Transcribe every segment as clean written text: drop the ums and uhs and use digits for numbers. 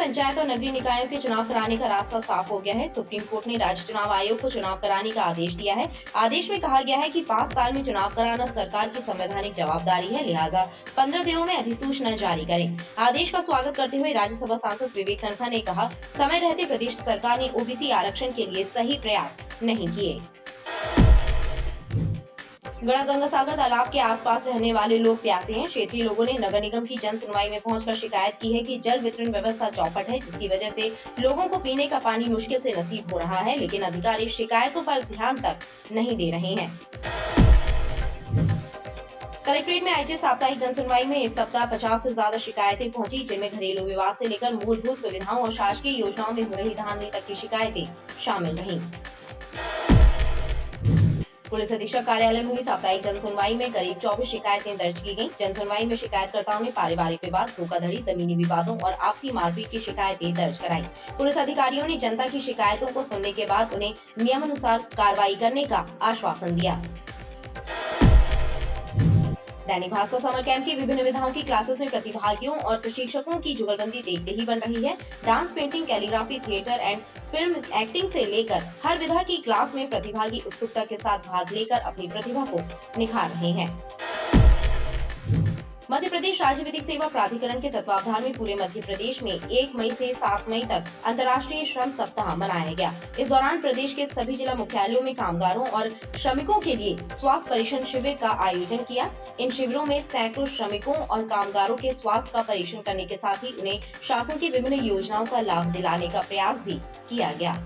पंचायत और नगरीय निकायों के चुनाव कराने का रास्ता साफ हो गया है। सुप्रीम कोर्ट ने राज्य चुनाव आयोग को चुनाव कराने का आदेश दिया है। आदेश में कहा गया है कि 5 साल में चुनाव कराना सरकार की संवैधानिक जवाबदारी है, लिहाजा 15 दिनों में अधिसूचना जारी करें। आदेश का स्वागत करते हुए राज्यसभा सांसद विवेक तन्खा ने कहा, समय रहते प्रदेश सरकार ने ओबीसी आरक्षण के लिए सही प्रयास नहीं किए। गंगासागर तालाब के आसपास रहने वाले लोग प्यासे हैं। क्षेत्रीय लोगों ने नगर निगम की जन सुनवाई में पहुंचकर शिकायत की है कि जल वितरण व्यवस्था चौपट है, जिसकी वजह से लोगों को पीने का पानी मुश्किल से नसीब हो रहा है, लेकिन अधिकारी शिकायतों पर ध्यान तक नहीं दे रहे हैं। कलेक्ट्रेट में आयोजित साप्ताहिक जन सुनवाई में इस सप्ताह 50 से ज्यादा शिकायतें पहुंची, जिनमें घरेलू विवाद से लेकर मूलभूत सुविधाओं और शासकीय योजनाओं में हो रही धांधली तक की शिकायतें शामिल रहीं। पुलिस अधीक्षक कार्यालय में हुई साप्ताहिक जन सुनवाई में करीब 24 शिकायतें दर्ज की गईं। जन सुनवाई में शिकायतकर्ताओं ने पारिवारिक विवाद, धोखाधड़ी, जमीनी विवादों और आपसी मारपीट की शिकायतें दर्ज कराई। पुलिस अधिकारियों ने जनता की शिकायतों को सुनने के बाद उन्हें नियमानुसार कार्रवाई करने का आश्वासन दिया। दैनिक भास्कर समर कैंप की विभिन्न विधाओं की क्लासेस में प्रतिभागियों और प्रशिक्षकों की जुगलबंदी देखते ही बन रही है। Dance, painting, calligraphy, theatre and film acting से लेकर हर विधा की क्लास में प्रतिभागी उत्सुकता के साथ भाग लेकर अपनी प्रतिभा को निखार रहे हैं। मध्य प्रदेश राज्य विधिक सेवा प्राधिकरण के तत्वावधान में पूरे मध्य प्रदेश में 1 मई से 7 मई तक अंतर्राष्ट्रीय श्रम सप्ताह मनाया गया। इस दौरान प्रदेश के सभी जिला मुख्यालयों में कामगारों और श्रमिकों के लिए स्वास्थ्य परीक्षण शिविर का आयोजन किया। इन शिविरों में सैकड़ों श्रमिकों और कामगारों के स्वास्थ्य का परीक्षण करने के साथ ही उन्हें शासन की विभिन्न योजनाओं का लाभ दिलाने का प्रयास भी किया गया।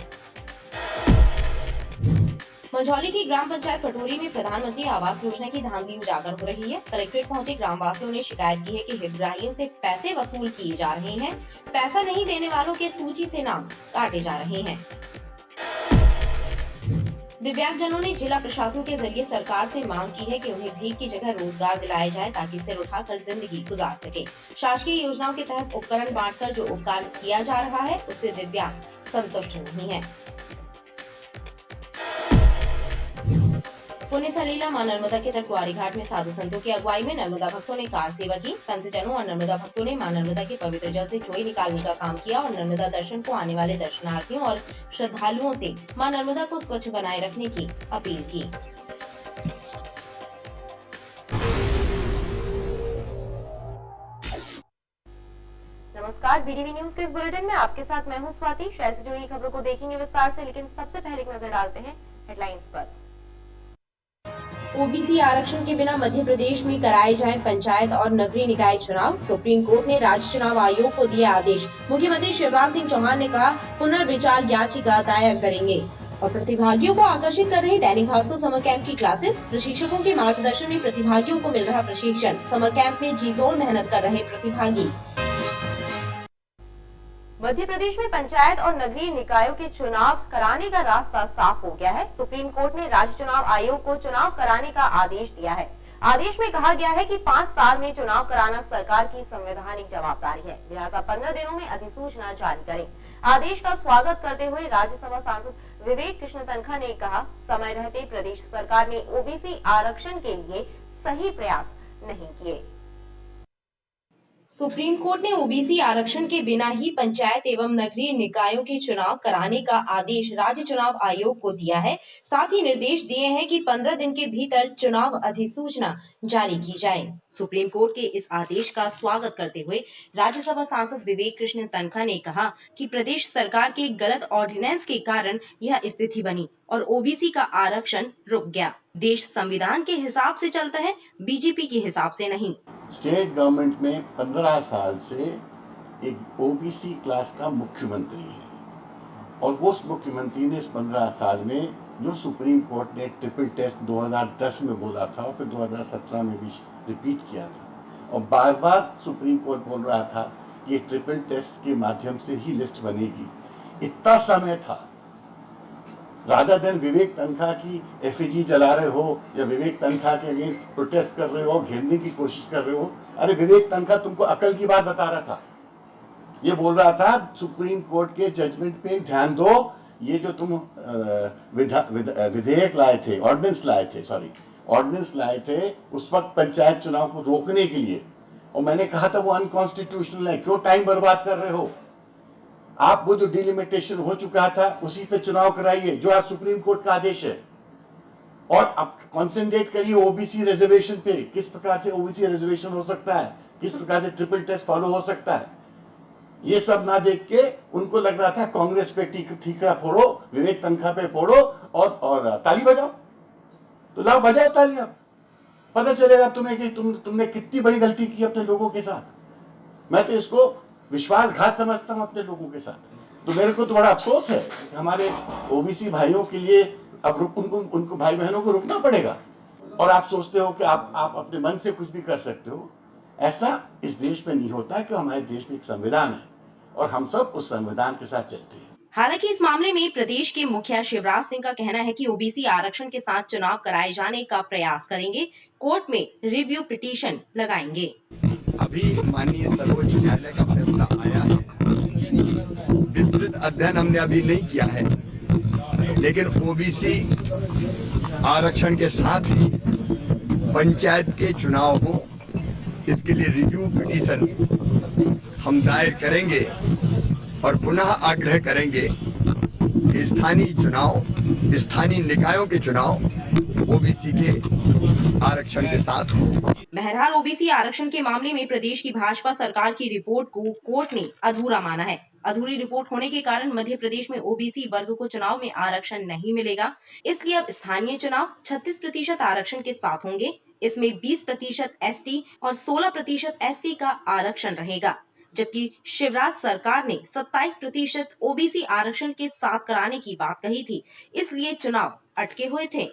मंझौली की ग्राम पंचायत पटोरी में प्रधानमंत्री आवास योजना की धांधली उजागर हो रही है। कलेक्ट्रेट पहुंचे ग्रामवासियों ने शिकायत की है कि हितग्राहियों से पैसे वसूल किए जा रहे हैं। पैसा नहीं देने वालों के सूची से नाम काटे जा रहे हैं। दिव्यांगजनों ने जिला प्रशासन के जरिए सरकार से मांग की है कि उन्हें भीख की जगह रोजगार दिलाया जाए, ताकि सिर उठाकर जिंदगी गुजार सके। शासकीय योजनाओं के तहत उपकरण बांटकर जो उपकार किया जा रहा है, उससे दिव्यांग संतुष्ट नहीं है। पुण्य सलीला मां नर्मदा के तट कुआरी घाट में साधु संतों की अगुवाई में नर्मदा भक्तों ने कार सेवा की। संत जनों और नर्मदा भक्तों ने मां नर्मदा के पवित्र जल से चोई निकालने का काम किया और नर्मदा दर्शन को आने वाले दर्शनार्थियों और श्रद्धालुओं से मां नर्मदा को स्वच्छ बनाए रखने की अपील की। नमस्कार, बीडीवी न्यूज के इस बुलेटिन में आपके साथ मैं हूं स्वाति। शहर से जुड़ी खबरों को देखेंगे विस्तार से, लेकिन सबसे पहले एक नजर डालते हैं हेडलाइंस पर। ओबीसी आरक्षण के बिना मध्य प्रदेश में कराए जाएं पंचायत और नगरीय निकाय चुनाव। सुप्रीम कोर्ट ने राज्य चुनाव आयोग को दिया आदेश। मुख्यमंत्री शिवराज सिंह चौहान ने कहा, पुनर्विचार याचिका दायर करेंगे। और प्रतिभागियों को आकर्षित कर रही दैनिक भास्कर समर कैंप की क्लासेस। प्रशिक्षकों के मार्गदर्शन में प्रतिभागियों को मिल रहा प्रशिक्षण। समर कैंप में जी तोड़ मेहनत कर रहे प्रतिभागी। मध्य प्रदेश में पंचायत और नगरीय निकायों के चुनाव कराने का रास्ता साफ हो गया है। सुप्रीम कोर्ट ने राज्य चुनाव आयोग को चुनाव कराने का आदेश दिया है। आदेश में कहा गया है कि 5 साल में चुनाव कराना सरकार की संवैधानिक जवाबदारी है, लिहाजा 15 दिनों में अधिसूचना जारी करें। आदेश का स्वागत करते हुए राज्यसभा सांसद विवेक कृष्ण तन्खा ने कहा, समय रहते प्रदेश सरकार ने ओबीसी आरक्षण के लिए सही प्रयास नहीं किए। सुप्रीम कोर्ट ने ओबीसी आरक्षण के बिना ही पंचायत एवं नगरीय निकायों के चुनाव कराने का आदेश राज्य चुनाव आयोग को दिया है। साथ ही निर्देश दिए हैं कि 15 दिन के भीतर चुनाव अधिसूचना जारी की जाए। सुप्रीम कोर्ट के इस आदेश का स्वागत करते हुए राज्यसभा सांसद विवेक कृष्ण तन्खा ने कहा कि प्रदेश सरकार के गलत ऑर्डिनेंस के कारण यह स्थिति बनी और ओबीसी का आरक्षण रुक गया। देश संविधान के हिसाब से चलता है, बीजेपी के हिसाब से नहीं। स्टेट गवर्नमेंट में 15 साल से एक ओबीसी क्लास का मुख्यमंत्री है और उस मुख्यमंत्री ने इस 15 साल में जो सुप्रीम कोर्ट ने ट्रिपल टेस्ट 2010 में बोला था और फिर 2017 में भी रिपीट किया था और बार बार सुप्रीम कोर्ट बोल रहा था कि ये ट्रिपल टेस्ट के माध्यम से ही लिस्ट बनेगी। इतना समय था, रादर देन विवेक तन्खा की एफिजी जला रहे हो या विवेक तन्खा के अगेंस्ट प्रोटेस्ट कर रहे हो, घेरने की कोशिश कर रहे हो। अरे विवेक तन्खा तुमको अकल की बात बता रहा था, ये बोल रहा था सुप्रीम कोर्ट के जजमेंट पे ध्यान दो। ये जो तुम विधेयक लाए थे, ऑर्डिनेंस लाए थे उस वक्त पंचायत चुनाव को रोकने के लिए, और मैंने कहा था वो अनकॉन्स्टिट्यूशनल है, क्यों टाइम बर्बाद कर रहे हो। आप वो जो डिलिमिटेशन हो चुका था उसी पे चुनाव कराइए, जो आज सुप्रीम कोर्ट का आदेश है, और अब कंसंट्रेट करिए ओबीसी रिजर्वेशन पे। किस प्रकार से ओबीसी रिजर्वेशन हो सकता है, किस प्रकार से ट्रिपल टेस्ट फॉलो हो सकता है, ये सब ना देख के उनको लग रहा था कांग्रेस पे ठीकरा फोड़ो, विवेक तनखा पे फोड़ो और ताली बजाओ। तो लाओ बजाओ ताली, अब पता चलेगा तुम्हें कि तुमने कितनी बड़ी गलती की अपने लोगों के साथ। मैं तो इसको विश्वासघात समझता हूं अपने लोगों के साथ। तो मेरे को तो बड़ा अफसोस है कि हमारे ओबीसी भाइयों के लिए अब उनको भाई बहनों को रुकना पड़ेगा, और आप सोचते हो कि आप अपने मन से कुछ भी कर सकते हो। ऐसा इस देश में नहीं होता, कि हमारे देश में एक संविधान है और हम सब उस संविधान के साथ चलते हैं। हालांकि इस मामले में प्रदेश के मुखिया शिवराज सिंह का कहना है कि ओबीसी आरक्षण के साथ चुनाव कराए जाने का प्रयास करेंगे, कोर्ट में रिव्यू पिटीशन लगाएंगे। अभी माननीय सर्वोच्च न्यायालय का फैसला आया है, विस्तृत अध्ययन हमने अभी नहीं किया है, लेकिन ओबीसी आरक्षण के साथ ही पंचायत के चुनाव हो, इसके लिए रिव्यू पिटीशन हम दायर करेंगे और पुनः आग्रह करेंगे कि स्थानीय चुनाव, स्थानीय निकायों के चुनाव ओबीसी के आरक्षण के साथ हो। बहरहाल ओबीसी आरक्षण के मामले में प्रदेश की भाजपा सरकार की रिपोर्ट को कोर्ट ने अधूरा माना है। अधूरी रिपोर्ट होने के कारण मध्य प्रदेश में ओबीसी वर्ग को चुनाव में आरक्षण नहीं मिलेगा। इसलिए अब स्थानीय चुनाव 36% आरक्षण के साथ होंगे। इसमें 20% एसटी और 16% एससी का आरक्षण रहेगा, जबकि शिवराज सरकार ने 27% ओबीसी आरक्षण के साथ कराने की बात कही थी, इसलिए चुनाव अटके हुए थे।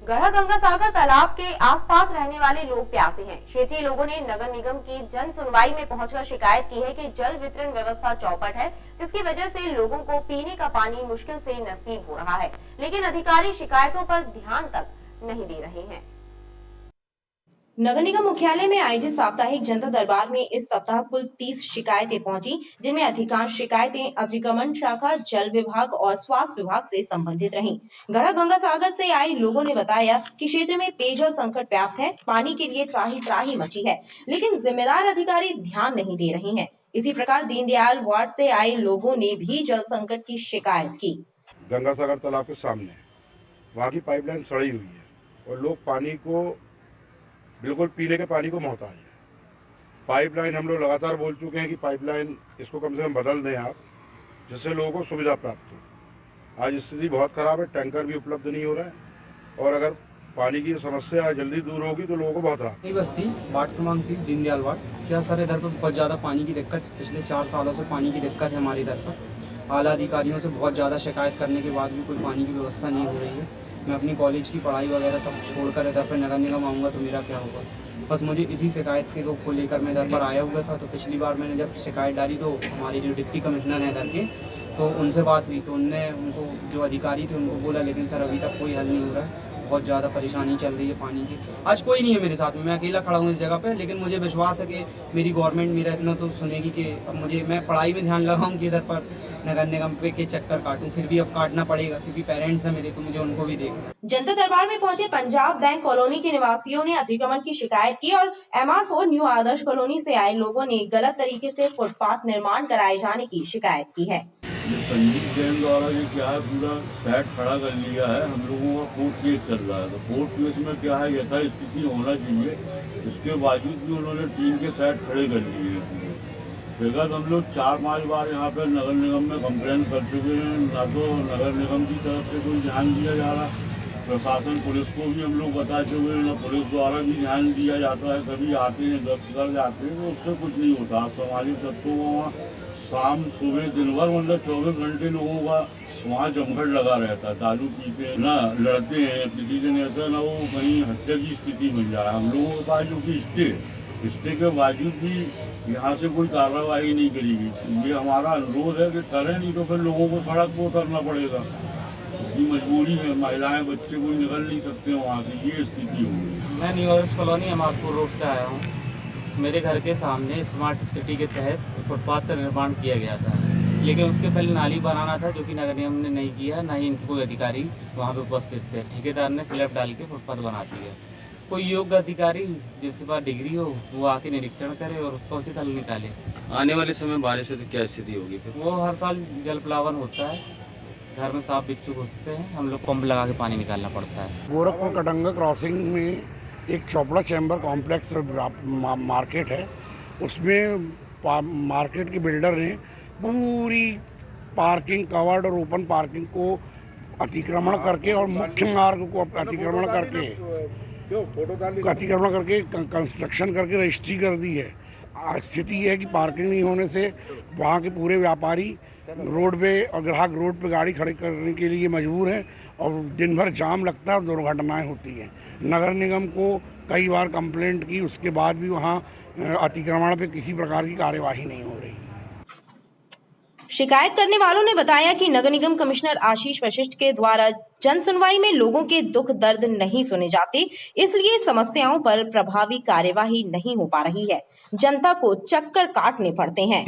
गढ़ा सागर तालाब के आसपास रहने वाले लोग प्यासे हैं। क्षेत्रीय लोगों ने नगर निगम की जन सुनवाई में पहुंचकर शिकायत की है कि जल वितरण व्यवस्था चौपट है, जिसकी वजह से लोगों को पीने का पानी मुश्किल से नसीब हो रहा है, लेकिन अधिकारी शिकायतों पर ध्यान तक नहीं दे रहे हैं। नगर निगम मुख्यालय में आयोजित साप्ताहिक जनता दरबार में इस सप्ताह कुल 30 शिकायतें पहुंची, जिनमें अधिकांश शिकायतें अतिक्रमण शाखा, जल विभाग और स्वास्थ्य विभाग से संबंधित रहीं। गढ़ा सागर से आए लोगों ने बताया कि क्षेत्र में पेयजल संकट व्याप्त है, पानी के लिए त्राही त्राही मची है, लेकिन जिम्मेदार अधिकारी ध्यान नहीं दे रहे हैं। इसी प्रकार दीनदयाल वार्ड से आए लोगों ने भी जल संकट की शिकायत की। गंगा सागर तालाब के सामने वहाँ की पाइपलाइन सड़ी हुई है और लोग पानी को, बिल्कुल पीने के पानी को मोहताज है। पाइपलाइन हम लोग लगातार बोल चुके हैं कि पाइपलाइन इसको कम से कम बदल दें आप, जिससे लोगों को सुविधा प्राप्त हो। आज स्थिति बहुत खराब है, टैंकर भी उपलब्ध नहीं हो रहा है, और अगर पानी की समस्या जल्दी दूर होगी तो लोगों को बहुत राहत। बस्ती वार्ड क्रमांक 30 दीनदयाल वार्ड। क्या सर, इधर पर बहुत ज़्यादा पानी की दिक्कत, पिछले 4 सालों से पानी की दिक्कत है हमारे इधर पर। आला अधिकारियों से बहुत ज़्यादा शिकायत करने के बाद भी कोई पानी की व्यवस्था नहीं हो रही है। मैं अपनी कॉलेज की पढ़ाई वगैरह सब छोड़कर इधर पर नगर निगम आऊँगा तो मेरा क्या होगा। बस मुझे इसी शिकायत के को लेकर मैं इधर पर आया हुआ था। तो पिछली बार मैंने जब शिकायत डाली तो हमारे जो डिप्टी कमिश्नर हैं इधर के, तो उनसे बात हुई तो उनको जो अधिकारी थे उनको बोला, लेकिन सर अभी तक कोई हल नहीं हो रहा है। बहुत ज़्यादा परेशानी चल रही है पानी की। आज कोई नहीं है मेरे साथ में, मैं अकेला खड़ा हूँ इस जगह पे, लेकिन मुझे विश्वास है कि मेरी गवर्नमेंट मेरा इतना तो सुनेगी कि अब मैं पढ़ाई में ध्यान लगाऊँ कि इधर पर नगर निगम पे के चक्कर काटूं। फिर भी अब काटना पड़ेगा क्योंकि पेरेंट्स हैं मेरे, तो मुझे उनको भी देखना। जनता दरबार में पहुंचे पंजाब बैंक कॉलोनी के निवासियों ने अतिक्रमण की शिकायत की और MR4 न्यू आदर्श कॉलोनी से आए लोगों ने गलत तरीके से फुटपाथ निर्माण कराए जाने की शिकायत की है। संजीव जैन द्वारा ये क्या है, पूरा सेट खड़ा कर लिया है। हम लोगों का कोर्ट केस चल रहा है, तो कोर्ट केस में क्या है, यथा स्थिति होना चाहिए, इसके बावजूद भी उन्होंने 3 के सेट खड़े कर लिए हैं। विगत हम लोग 4-5 बार यहाँ पे नगर निगम में कंप्लेन कर चुके हैं, ना तो नगर निगम की तरफ से कोई ध्यान दिया जा रहा, प्रशासन पुलिस को भी हम लोग बता चुके हैं, ना पुलिस द्वारा भी ध्यान दिया जाता है। कभी आते हैं, गश्त कर जाते हैं, तो उससे कुछ नहीं होता। सामाजिक तत्वों को वहाँ शाम सुबह दिन भर मतलब 24 घंटे लोगों का वहाँ जमघट लगा रहता है। दारू पीते ना लड़ते हैं, किसी दिन ऐसा ना वो कहीं हत्या की स्थिति बन जाए। हम लोगों के पास जो कि स्टे के बावजूद भी यहाँ से कोई कार्रवाई नहीं करेगी। ये हमारा अनुरोध है कि करें, नहीं तो फिर लोगों को सड़क पर उतरना पड़ेगा। ये मजबूरी है, महिलाएं बच्चे कोई निकल नहीं सकते वहाँ से, ये स्थिति होगी। मैं न्यू आदर्श कॉलोनी MR4 रोड से आया हूँ। मेरे घर के सामने स्मार्ट सिटी के तहत फुटपाथ का निर्माण किया गया था, लेकिन उसके पहले नाली बनाना था, जो कि नगर निगम ने नहीं किया, ना ही इनके कोई अधिकारी वहाँ पे उपस्थित थे। ठेकेदार ने स्लैब डाल के फुटपाथ बना दिया। कोई योग्य अधिकारी जिसके पास डिग्री हो वो आके निरीक्षण करे और उसका उचित हल निकाले। आने वाले समय बारिश से तो क्या स्थिति होगी फिर? वो हर साल जल प्लावन होता है, घर में सांप बिच्छू घुसते हैं, हम लोग पंप लगा के पानी निकालना पड़ता है। गोरखपुर कटंगा क्रॉसिंग में एक चोपड़ा चैम्बर कॉम्प्लेक्स मार्केट है, उसमें मार्केट के बिल्डर ने पूरी पार्किंग कवर्ड और ओपन पार्किंग को अतिक्रमण करके और मुख्य मार्ग को अतिक्रमण करके कंस्ट्रक्शन करके रजिस्ट्री कर दी है। स्थिति यह है कि पार्किंग नहीं होने से वहाँ के पूरे व्यापारी रोड पे और ग्राहक रोड पे गाड़ी खड़ी करने के लिए मजबूर हैं और दिन भर जाम लगता है और दुर्घटनाएं होती हैं। नगर निगम को कई बार कंप्लेंट की, उसके बाद भी वहाँ अतिक्रमण पे किसी प्रकार की कार्यवाही नहीं हो रही। शिकायत करने वालों ने बताया कि नगर निगम कमिश्नर आशीष वशिष्ठ के द्वारा जन सुनवाई में लोगों के दुख दर्द नहीं सुने जाते, इसलिए समस्याओं पर प्रभावी कार्यवाही नहीं हो पा रही है। जनता को चक्कर काटने पड़ते हैं।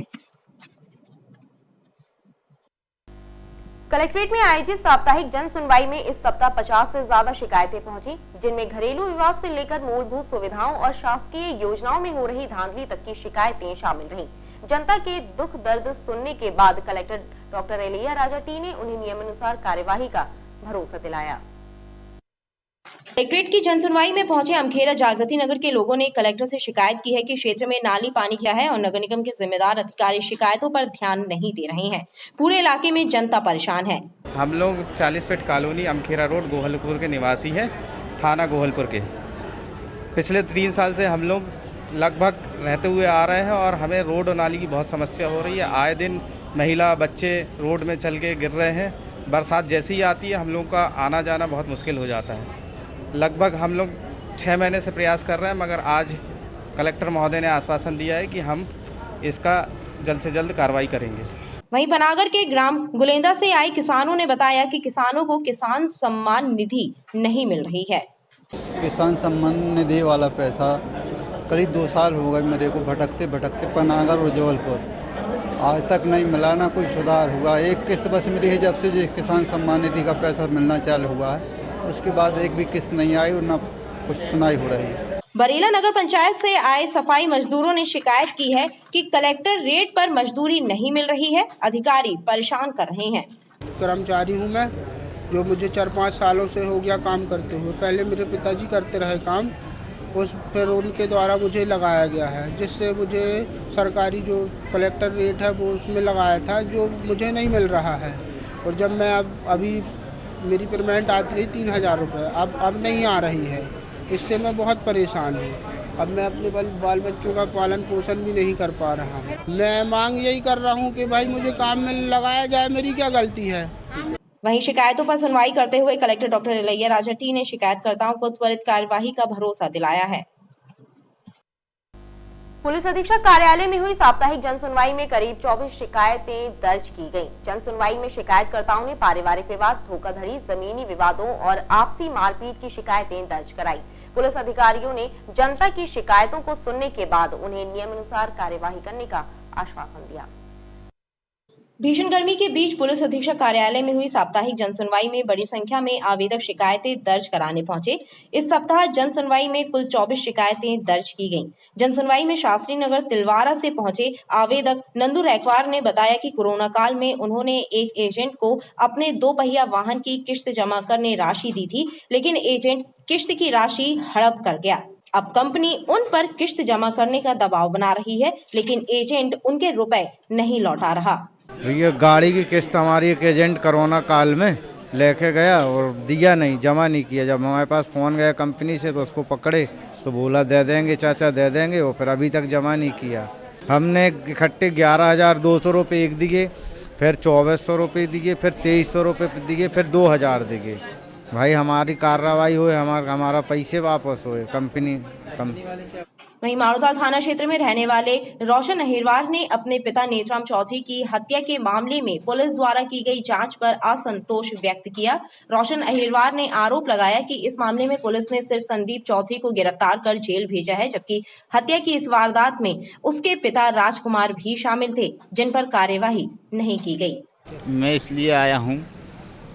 कलेक्ट्रेट में आयोजित साप्ताहिक जन सुनवाई में इस सप्ताह 50 से ज्यादा शिकायतें पहुंची, जिनमें घरेलू विवाद से लेकर मूलभूत सुविधाओं और शासकीय योजनाओं में हो रही धांधली तक की शिकायतें शामिल रहीं। जनता के दुख दर्द सुनने के बाद कलेक्टर डॉक्टर एलिया राजा टी ने उन्हें नियमानुसार कार्यवाही का भरोसा दिलाया। कलेक्ट्रेट की जनसुनवाई में पहुंचे अमखेरा जागृति नगर के लोगों ने कलेक्टर से शिकायत की है कि क्षेत्र में नाली पानी किया है और नगर निगम के जिम्मेदार अधिकारी शिकायतों पर ध्यान नहीं दे रहे हैं। पूरे इलाके में जनता परेशान है। हम लोग 40 feet colony Amkhera road Gohalpur के निवासी हैं, थाना गोहलपुर के। पिछले 3 साल से हम लोग लगभग रहते हुए आ रहे हैं और हमें रोड और नाली की बहुत समस्या हो रही है। आए दिन महिला बच्चे रोड में चल के गिर रहे हैं। बरसात जैसी ही आती है हम लोग का आना जाना बहुत मुश्किल हो जाता है। लगभग हम लोग 6 महीने से प्रयास कर रहे हैं, मगर आज कलेक्टर महोदय ने आश्वासन दिया है कि हम इसका जल्द से जल्द कार्रवाई करेंगे। वहीं पनागर के ग्राम गुलेंदा से आए किसानों ने बताया कि किसानों को किसान सम्मान निधि नहीं मिल रही है। किसान सम्मान निधि वाला पैसा करीब 2 साल हो गए मेरे को भटकते पनागर और जबलपुर, आज तक नहीं मिला, ना कोई सुधार हुआ। एक किस्त बस मिली है जब से किसान सम्मान निधि का पैसा मिलना चालू हुआ है, उसके बाद एक भी किस्त नहीं आई और ना कुछ सुनाई हो रही है। बरेला नगर पंचायत से आए सफाई मजदूरों ने शिकायत की है कि कलेक्टर रेट पर मजदूरी नहीं मिल रही है, अधिकारी परेशान कर रहे हैं। कर्मचारी हूँ मैं, जो मुझे 4-5 सालों से हो गया काम करते हुए। पहले मेरे पिताजी करते रहे काम, फिर उनके द्वारा मुझे लगाया गया है, जिससे मुझे सरकारी जो कलेक्टर रेट है वो उसमें लगाया था, जो मुझे नहीं मिल रहा है। और जब मैं अभी मेरी पेमेंट आती रही 3000 रुपये, अब नहीं आ रही है। इससे मैं बहुत परेशान हूँ। अब मैं अपने बाल बच्चों का पालन पोषण भी नहीं कर पा रहा हूँ। मैं मांग यही कर रहा हूँ कि भाई मुझे काम में लगाया जाए, मेरी क्या गलती है। वहीं शिकायतों पर सुनवाई करते हुए कलेक्टर डॉक्टर एलिया राजा टी ने शिकायतकर्ताओं को त्वरित कार्यवाही का भरोसा दिलाया है। पुलिस अधीक्षक कार्यालय में हुई साप्ताहिक जनसुनवाई में करीब 24 शिकायतें दर्ज की गईं। जनसुनवाई में शिकायतकर्ताओं ने पारिवारिक विवाद, धोखाधड़ी, जमीनी विवादों और आपसी मारपीट की शिकायतें दर्ज कराई। पुलिस अधिकारियों ने जनता की शिकायतों को सुनने के बाद उन्हें नियमानुसार कार्यवाही करने का आश्वासन दिया। भीषण गर्मी के बीच पुलिस अधीक्षक कार्यालय में हुई साप्ताहिक जनसुनवाई में बड़ी संख्या में आवेदक शिकायतें दर्ज कराने पहुंचे। इस सप्ताह जनसुनवाई में कुल 24 शिकायतें दर्ज की गईं। जनसुनवाई में शास्त्री नगर तिलवारा से पहुंचे आवेदक नंदू रैकवार ने बताया कि कोरोना काल में उन्होंने एक एजेंट को अपने 2 पहिया वाहन की किश्त जमा करने राशि दी थी, लेकिन एजेंट किश्त की राशि हड़प कर गया। अब कंपनी उन पर किश्त जमा करने का दबाव बना रही है, लेकिन एजेंट उनके रुपए नहीं लौटा रहा। ये गाड़ी की किस्त हमारी एक एजेंट कोरोना काल में लेके गया और दिया नहीं, जमा नहीं किया। जब हमारे पास फ़ोन गया कंपनी से तो उसको पकड़े तो बोला दे देंगे चाचा दे देंगे, और फिर अभी तक जमा नहीं किया। हमने इकट्ठे 11,200 रुपये एक दिए, फिर 2,400 रुपये दिए, फिर 2,300 रुपये दिए, फिर 2,000 दिए। भाई हमारी कार्रवाई हुई, हमारा पैसे वापस हुए कंपनी। वहीं मारूताल थाना क्षेत्र में रहने वाले रोशन अहिरवार ने अपने पिता नेत्राम चौधरी की हत्या के मामले में पुलिस द्वारा की गई जांच पर असंतोष व्यक्त किया। रोशन अहिरवार ने आरोप लगाया कि इस मामले में पुलिस ने सिर्फ संदीप चौधरी को गिरफ्तार कर जेल भेजा है, जबकि हत्या की इस वारदात में उसके पिता राजकुमार भी शामिल थे, जिन पर कार्यवाही नहीं की गई। मैं इसलिए आया हूँ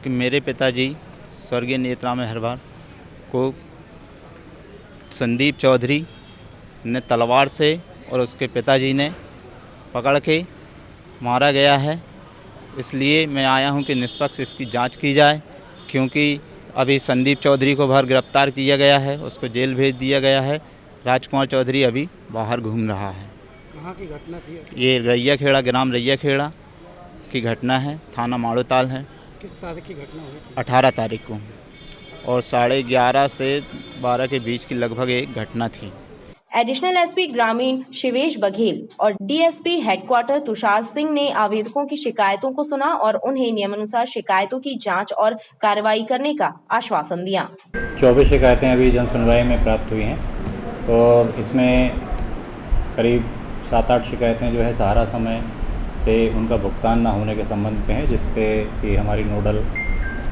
कि मेरे पिताजी स्वर्गीय नेत्राम अहिरवार को संदीप चौधरी ने तलवार से और उसके पिताजी ने पकड़ के मारा गया है। इसलिए मैं आया हूं कि निष्पक्ष इसकी जांच की जाए, क्योंकि अभी संदीप चौधरी को बाहर गिरफ्तार किया गया है, उसको जेल भेज दिया गया है। राजकुमार चौधरी अभी बाहर घूम रहा है। कहाँ की घटना थी? ये रैया खेड़ा, ग्राम रैया खेड़ा की घटना है, थाना माड़ोताल है। किस तारीख की घटना हुई थी? 18 तारीख को, और 11:30 से 12 के बीच की लगभग एक घटना थी। एडिशनल एसपी ग्रामीण शिवेश बघेल और डीएसपी हेडक्वार्टर तुषार सिंह ने आवेदकों की शिकायतों को सुना और उन्हें नियमानुसार शिकायतों की जांच और कार्रवाई करने का आश्वासन दिया। 24 शिकायतें अभी जन सुनवाई में प्राप्त हुई हैं और इसमें करीब 7-8 शिकायतें जो है सहारा समय से उनका भुगतान ना होने के संबंध में है, जिसपे कि हमारी नोडल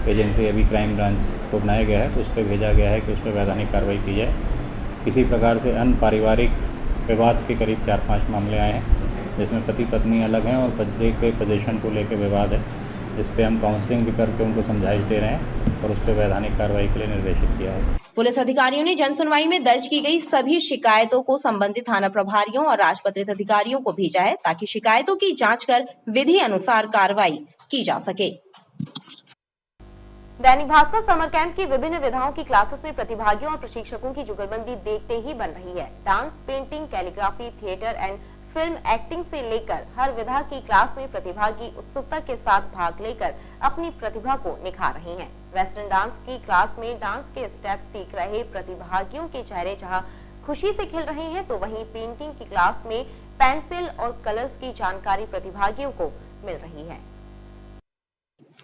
एजेंसी अभी क्राइम ब्रांच को बनाया गया है, तो उस पर भेजा गया है कि उस पर वैधानिक कार्रवाई की जाए। इसी प्रकार से अन्य पारिवारिक विवाद के करीब 4-5 मामले आए हैं, जिसमें पति पत्नी अलग हैं और बच्चे के पोजीशन को लेकर विवाद है, जिस पे हम काउंसलिंग भी करके उनको समझाइश दे रहे हैं और उस पर वैधानिक कार्रवाई के लिए निर्देशित किया है। पुलिस अधिकारियों ने जनसुनवाई में दर्ज की गई सभी शिकायतों को संबंधित थाना प्रभारियों और राजपत्रित अधिकारियों को भेजा है, ताकि शिकायतों की जांच कर विधि अनुसार कार्रवाई की जा सके। दैनिक भास्कर समर कैंप की विभिन्न विधाओं की क्लासेस में प्रतिभागियों और प्रशिक्षकों की जुगलबंदी देखते ही बन रही है। Dance, painting, calligraphy, theatre and film acting से लेकर हर विधा की क्लास में प्रतिभागी उत्सुकता के साथ भाग लेकर अपनी प्रतिभा को निखार रहे हैं। वेस्टर्न डांस की क्लास में डांस के स्टेप सीख रहे प्रतिभागियों के चेहरे जहां खुशी से खिल रहे हैं, तो वहीं पेंटिंग की क्लास में पेंसिल और कलर्स की जानकारी प्रतिभागियों को मिल रही है।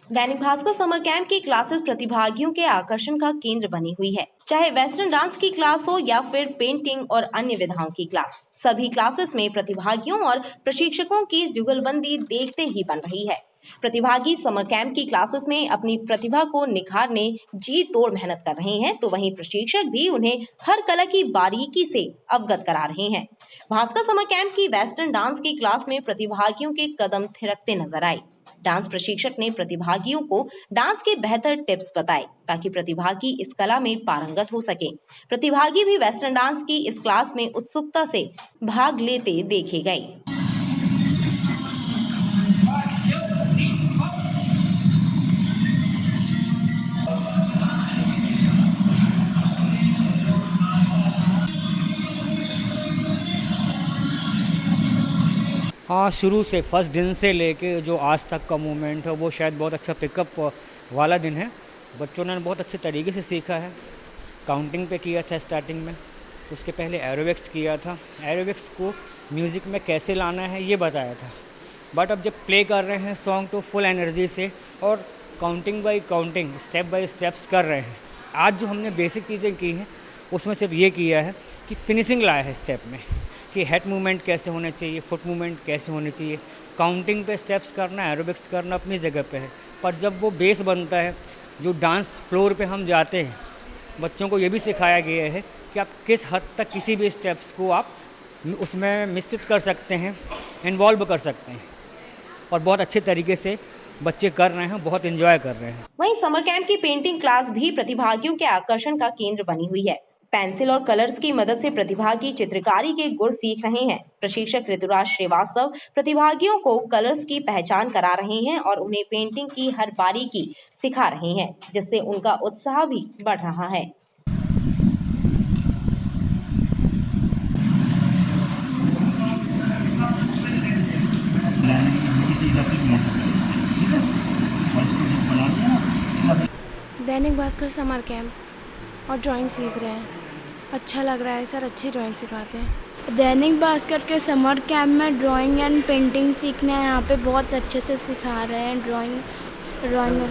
दैनिक भास्कर समर कैंप की क्लासेस प्रतिभागियों के आकर्षण का केंद्र बनी हुई है। चाहे वेस्टर्न डांस की क्लास हो या फिर पेंटिंग और अन्य विधाओं की क्लास, सभी क्लासेस में प्रतिभागियों और प्रशिक्षकों की जुगलबंदी देखते ही बन रही है। प्रतिभागी समर कैंप की क्लासेस में अपनी प्रतिभा को निखारने जी तोड़ मेहनत कर रहे हैं, तो वहीं प्रशिक्षक भी उन्हें हर कला की बारीकी से अवगत करा रहे हैं। भास्कर समर कैंप की वेस्टर्न डांस की क्लास में प्रतिभागियों के कदम थिरकते नजर आए। डांस प्रशिक्षक ने प्रतिभागियों को डांस के बेहतर टिप्स बताए, ताकि प्रतिभागी इस कला में पारंगत हो सके। प्रतिभागी भी वेस्टर्न डांस की इस क्लास में उत्सुकता से भाग लेते देखे गए। हाँ, शुरू से फर्स्ट दिन से लेके जो आज तक का मोमेंट है वो शायद बहुत अच्छा पिकअप वाला दिन है। बच्चों ने बहुत अच्छे तरीके से सीखा है। काउंटिंग पे किया था स्टार्टिंग में, उसके पहले एरोबिक्स किया था। एरोबिक्स को म्यूज़िक में कैसे लाना है ये बताया था, बट अब जब प्ले कर रहे हैं सॉन्ग तो फुल एनर्जी से और counting bye counting, step by steps कर रहे हैं। आज जो हमने बेसिक चीज़ें की हैं उसमें सिर्फ ये किया है कि फिनिशिंग लाया है स्टेप में, कि हेड मूवमेंट कैसे होने चाहिए, फुट मूवमेंट कैसे होने चाहिए। काउंटिंग पे स्टेप्स करना, एरोबिक्स करना अपनी जगह पे है, पर जब वो बेस बनता है, जो डांस फ्लोर पे हम जाते हैं, बच्चों को ये भी सिखाया गया है कि आप किस हद तक किसी भी स्टेप्स को आप उसमें मिश्रित कर सकते हैं, इन्वॉल्व कर सकते हैं, और बहुत अच्छे तरीके से बच्चे कर रहे हैं, बहुत एंजॉय कर रहे हैं। वहीं समर कैंप की पेंटिंग क्लास भी प्रतिभागियों के आकर्षण का केंद्र बनी हुई है। पेंसिल और कलर्स की मदद से प्रतिभागी चित्रकारी के गुण सीख रहे हैं। प्रशिक्षक ऋतुराज श्रीवास्तव प्रतिभागियों को कलर्स की पहचान करा रहे हैं और उन्हें पेंटिंग की हर बारीकी सिखा रहे हैं, जिससे उनका उत्साह भी बढ़ रहा है। दैनिक भास्कर समर कैंप और ड्राइंग सीख रहे हैं। अच्छा लग रहा है सर, अच्छी ड्राइंग सिखाते हैं। दैनिक भास्कर के समर कैंप में ड्राइंग एंड पेंटिंग सीखना है। यहाँ पे बहुत अच्छे से सिखा रहे हैं ड्राइंग।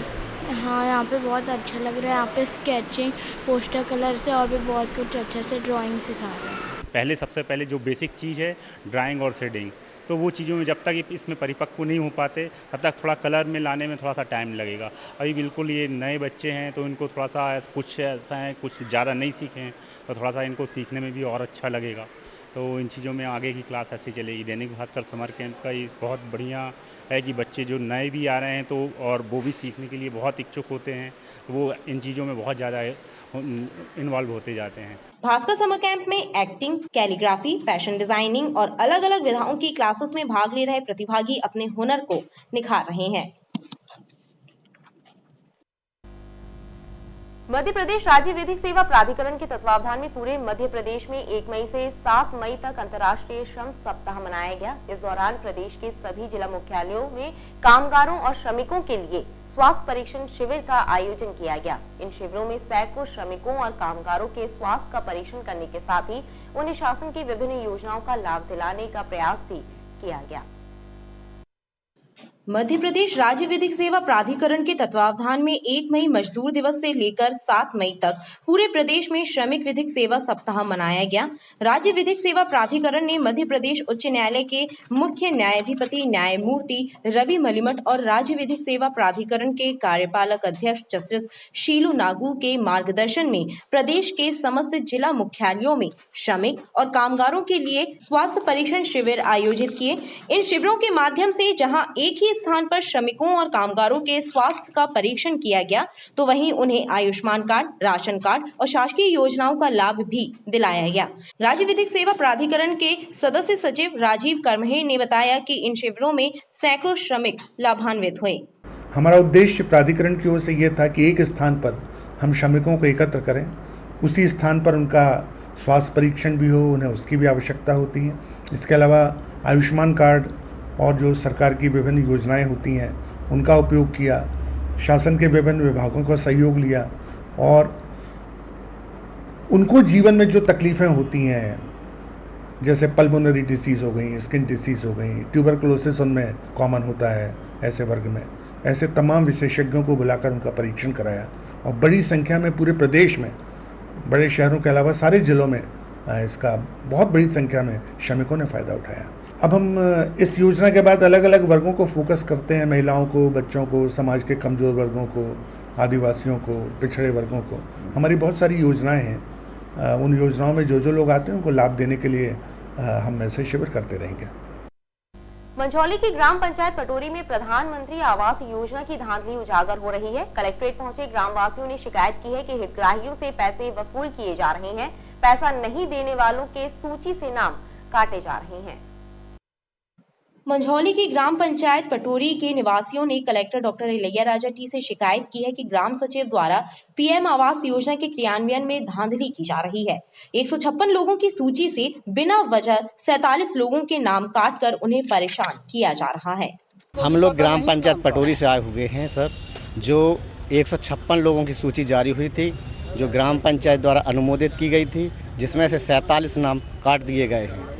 हाँ, यहाँ पे बहुत अच्छा लग रहा है। यहाँ पे स्केचिंग, पोस्टर कलर से और भी बहुत कुछ अच्छे से ड्राइंग सिखा रहे हैं। सबसे पहले जो बेसिक चीज़ है ड्राइंग और शेडिंग, तो वो चीज़ों में जब तक इसमें परिपक्व नहीं हो पाते तब तक थोड़ा कलर में लाने में थोड़ा सा टाइम लगेगा। अभी बिल्कुल ये नए बच्चे हैं तो इनको थोड़ा सा कुछ ऐसा है, कुछ ज़्यादा नहीं सीखे हैं, तो थोड़ा सा इनको सीखने में भी और अच्छा लगेगा। तो इन चीज़ों में आगे की क्लास ऐसे चलेगी। दैनिक भास्कर समर कैंप का ये बहुत बढ़िया है कि बच्चे जो नए भी आ रहे हैं तो और वो भी सीखने के लिए बहुत इच्छुक होते हैं, तो वो इन चीज़ों में बहुत ज़्यादा इन्वॉल्व होते जाते हैं। भास्कर समर कैंप में एक्टिंग, कैलीग्राफी, फैशन डिजाइनिंग और अलग अलग विधाओं की क्लासेस में भाग ले रहे प्रतिभागी अपने हुनर को निखार रहे हैं। मध्य प्रदेश राज्य विधिक सेवा प्राधिकरण के तत्वावधान में पूरे मध्य प्रदेश में 1 मई से 7 मई तक अंतर्राष्ट्रीय श्रम सप्ताह मनाया गया। इस दौरान प्रदेश के सभी जिला मुख्यालयों में कामगारों और श्रमिकों के लिए स्वास्थ्य परीक्षण शिविर का आयोजन किया गया। इन शिविरों में सैकड़ों श्रमिकों और कामगारों के स्वास्थ्य का परीक्षण करने के साथ ही उन्हें शासन की विभिन्न योजनाओं का लाभ दिलाने का प्रयास भी किया गया। मध्य प्रदेश राज्य विधिक सेवा प्राधिकरण के तत्वावधान में 1 मई मजदूर दिवस से लेकर 7 मई तक पूरे प्रदेश में श्रमिक विधिक सेवा सप्ताह मनाया गया। राज्य विधिक सेवा प्राधिकरण ने मध्य प्रदेश उच्च न्यायालय के मुख्य न्यायाधिपति न्यायमूर्ति रवि मलिमठ और राज्य विधिक सेवा प्राधिकरण के कार्यपालक अध्यक्ष जस्टिस शीलू नागू के मार्गदर्शन में प्रदेश के समस्त जिला मुख्यालयों में श्रमिक और कामगारों के लिए स्वास्थ्य परीक्षण शिविर आयोजित किए। इन शिविरों के माध्यम से जहां एक ही स्थान पर श्रमिकों और कामगारों के स्वास्थ्य का परीक्षण किया गया, तो वहीं उन्हें आयुष्मान कार्ड, राशन कार्ड और शासकीय योजनाओं का लाभ भी दिलाया गया। राज्य विधिक सेवा प्राधिकरण के सदस्य सचिव राजीव करमहे ने बताया कि इन शिविरों में सैकड़ों श्रमिक लाभान्वित हुए। हमारा उद्देश्य प्राधिकरण की ओर से यह था कि एक स्थान पर हम श्रमिकों को एकत्र करें, उसी स्थान पर उनका स्वास्थ्य परीक्षण भी हो, उन्हें उसकी भी आवश्यकता होती है। इसके अलावा आयुष्मान कार्ड और जो सरकार की विभिन्न योजनाएं होती हैं उनका उपयोग किया, शासन के विभिन्न विभागों का सहयोग लिया और उनको जीवन में जो तकलीफ़ें होती हैं, जैसे पल्मोनरी डिसीज़ हो गई, स्किन डिसीज़ हो गई, ट्यूबरकुलोसिस उनमें कॉमन होता है ऐसे वर्ग में, ऐसे तमाम विशेषज्ञों को बुलाकर उनका परीक्षण कराया और बड़ी संख्या में पूरे प्रदेश में, बड़े शहरों के अलावा सारे जिलों में इसका बहुत बड़ी संख्या में श्रमिकों ने फ़ायदा उठाया। अब हम इस योजना के बाद अलग अलग वर्गों को फोकस करते हैं, महिलाओं को, बच्चों को, समाज के कमज़ोर वर्गों को, आदिवासियों को, पिछड़े वर्गों को। हमारी बहुत सारी योजनाएं हैं, उन योजनाओं में जो जो लोग आते हैं उनको लाभ देने के लिए हम ऐसे शिविर करते रहेंगे। मंझौली की ग्राम पंचायत पटोरी में प्रधानमंत्री आवास योजना की धांधली उजागर हो रही है। कलेक्ट्रेट पहुंचे ग्रामवासियों ने शिकायत की है कि हितग्राहियों से पैसे वसूल किए जा रहे हैं। पैसा नहीं देने वालों के सूची से नाम काटे जा रहे हैं। मंझौली की ग्राम पंचायत पटोरी के निवासियों ने collector doctor Ilaiya Raja T से शिकायत की है कि ग्राम सचिव द्वारा पीएम आवास योजना के क्रियान्वयन में धांधली की जा रही है। 156 लोगों की सूची से बिना वजह 47 लोगों के नाम काटकर उन्हें परेशान किया जा रहा है। हम लोग ग्राम पंचायत पटोरी से आए हुए हैं सर, जो 156 लोगों की सूची जारी हुई थी, जो ग्राम पंचायत द्वारा अनुमोदित की गई थी, जिसमें से 47 नाम काट दिए गए हैं।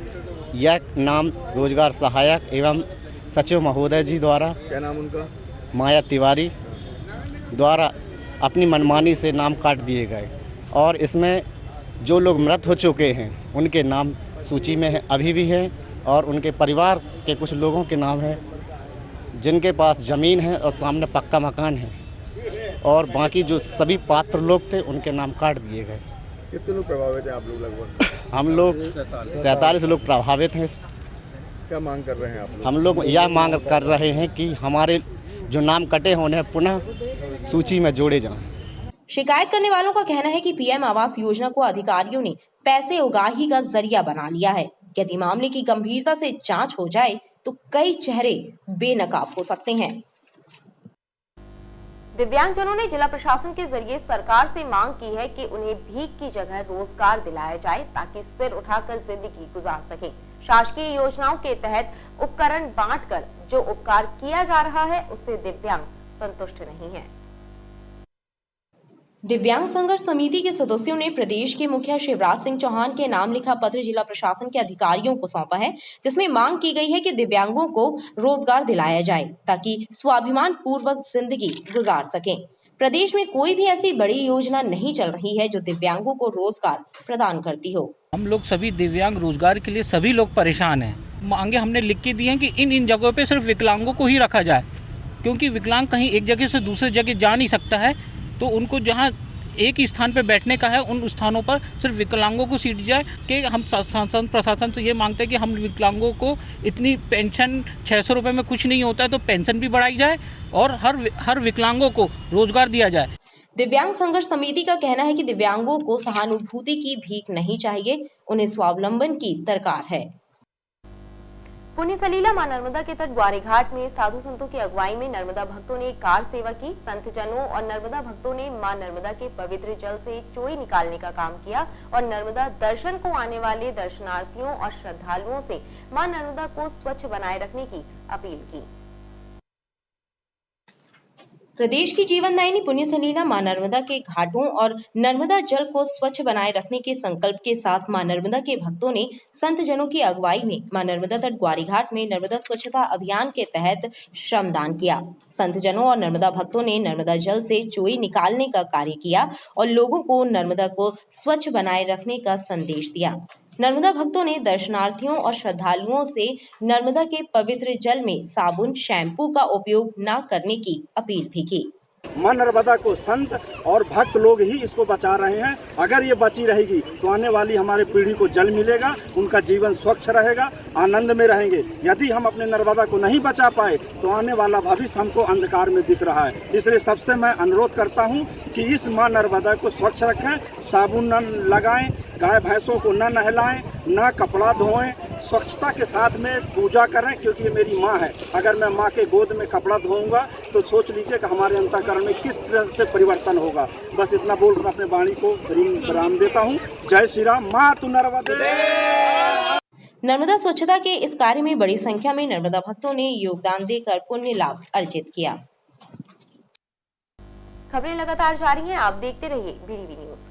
यह नाम रोजगार सहायक एवं सचिव महोदय जी द्वारा, क्या नाम उनका, माया तिवारी द्वारा अपनी मनमानी से नाम काट दिए गए और इसमें जो लोग मृत हो चुके हैं उनके नाम सूची में है, अभी भी हैं, और उनके परिवार के कुछ लोगों के नाम हैं जिनके पास ज़मीन है और सामने पक्का मकान है, और बाकी जो सभी पात्र लोग थे उनके नाम काट दिए गए। कितने लोग प्रभावित हैं आप लोग? लगभग हम लोग 47 लोग प्रभावित हैं। क्या मांग कर रहे हैं आप लोग? हम लोग यह मांग कर रहे हैं कि हमारे जो नाम कटे हैं उन्हें पुनः सूची में जोड़े जाएं। शिकायत करने वालों का कहना है कि पीएम आवास योजना को अधिकारियों ने पैसे उगाही का जरिया बना लिया है। यदि मामले की गंभीरता से जांच हो जाए तो कई चेहरे बेनकाब हो सकते हैं। दिव्यांगजनों ने जिला प्रशासन के जरिए सरकार से मांग की है कि उन्हें भीख की जगह रोजगार दिलाया जाए ताकि सिर उठाकर जिंदगी गुजार सकें। शासकीय योजनाओं के तहत उपकरण बांटकर जो उपकार किया जा रहा है उससे दिव्यांग संतुष्ट नहीं है। दिव्यांग संघर्ष समिति के सदस्यों ने प्रदेश के मुखिया शिवराज सिंह चौहान के नाम लिखा पत्र जिला प्रशासन के अधिकारियों को सौंपा है, जिसमें मांग की गई है कि दिव्यांगों को रोजगार दिलाया जाए ताकि स्वाभिमान पूर्वक जिंदगी गुजार सकें। प्रदेश में कोई भी ऐसी बड़ी योजना नहीं चल रही है जो दिव्यांगों को रोजगार प्रदान करती हो। हम लोग सभी दिव्यांग रोजगार के लिए सभी लोग परेशान हैं। मांगे हमने लिख के दी हैं कि इन जगहों पे सिर्फ विकलांगों को ही रखा जाए, क्योंकि विकलांग कहीं एक जगह से दूसरी जगह जा नहीं सकता है, तो उनको जहाँ एक ही स्थान पे बैठने का है, उन स्थानों पर सिर्फ विकलांगों को सीट जाए। कि हम शासन प्रशासन से ये मांगते हैं कि हम विकलांगों को इतनी पेंशन 600 रुपये में कुछ नहीं होता है, तो पेंशन भी बढ़ाई जाए और हर विकलांगों को रोजगार दिया जाए। दिव्यांग संघर्ष समिति का कहना है कि दिव्यांगों को सहानुभूति की भीख नहीं चाहिए, उन्हें स्वावलंबन की दरकार है। पुण्य सलीला मां नर्मदा के तट ग्वारीघाट में साधु संतों की अगुवाई में नर्मदा भक्तों ने कार सेवा की। संत जनों और नर्मदा भक्तों ने मां नर्मदा के पवित्र जल से चोई निकालने का काम किया और नर्मदा दर्शन को आने वाले दर्शनार्थियों और श्रद्धालुओं से मां नर्मदा को स्वच्छ बनाए रखने की अपील की। प्रदेश की जीवनदायिनी पुण्य सलीला मां नर्मदा के घाटों और नर्मदा जल को स्वच्छ बनाए रखने के संकल्प के साथ मां नर्मदा के भक्तों ने संत जनों की अगुवाई में मां नर्मदा तट ग्वारीघाट में नर्मदा स्वच्छता अभियान के तहत श्रमदान किया। संत जनों और नर्मदा भक्तों ने नर्मदा जल से चोई निकालने का कार्य किया और लोगों को नर्मदा को स्वच्छ बनाए रखने का संदेश दिया। नर्मदा भक्तों ने दर्शनार्थियों और श्रद्धालुओं से नर्मदा के पवित्र जल में साबुन, शैम्पू का उपयोग न करने की अपील भी की। मां नर्मदा को संत और भक्त लोग ही इसको बचा रहे हैं। अगर ये बची रहेगी तो आने वाली हमारे पीढ़ी को जल मिलेगा, उनका जीवन स्वच्छ रहेगा, आनंद में रहेंगे। यदि हम अपने नर्मदा को नहीं बचा पाए तो आने वाला भविष्य हमको अंधकार में दिख रहा है। इसलिए सबसे मैं अनुरोध करता हूँ कि इस मां नर्मदा को स्वच्छ रखें, साबुन न लगाएं, गाय भैंसों को न नहलाएं, न कपड़ा धोएं, स्वच्छता के साथ में पूजा करें, क्योंकि ये मेरी माँ है। अगर मैं माँ के गोद में कपड़ा धोऊंगा तो सोच लीजिए कि हमारे अंतःकरण में किस तरह से परिवर्तन होगा। बस इतना बोल कर अपने वाणी को विराम देता हूँ। जय श्री राम। माँ तू नर्मदे। नर्मदा स्वच्छता के इस कार्य में बड़ी संख्या में नर्मदा भक्तों ने योगदान देकर पुण्य लाभ अर्जित किया। खबरें लगातार जारी हैं, आप देखते रहिए BDV न्यूज।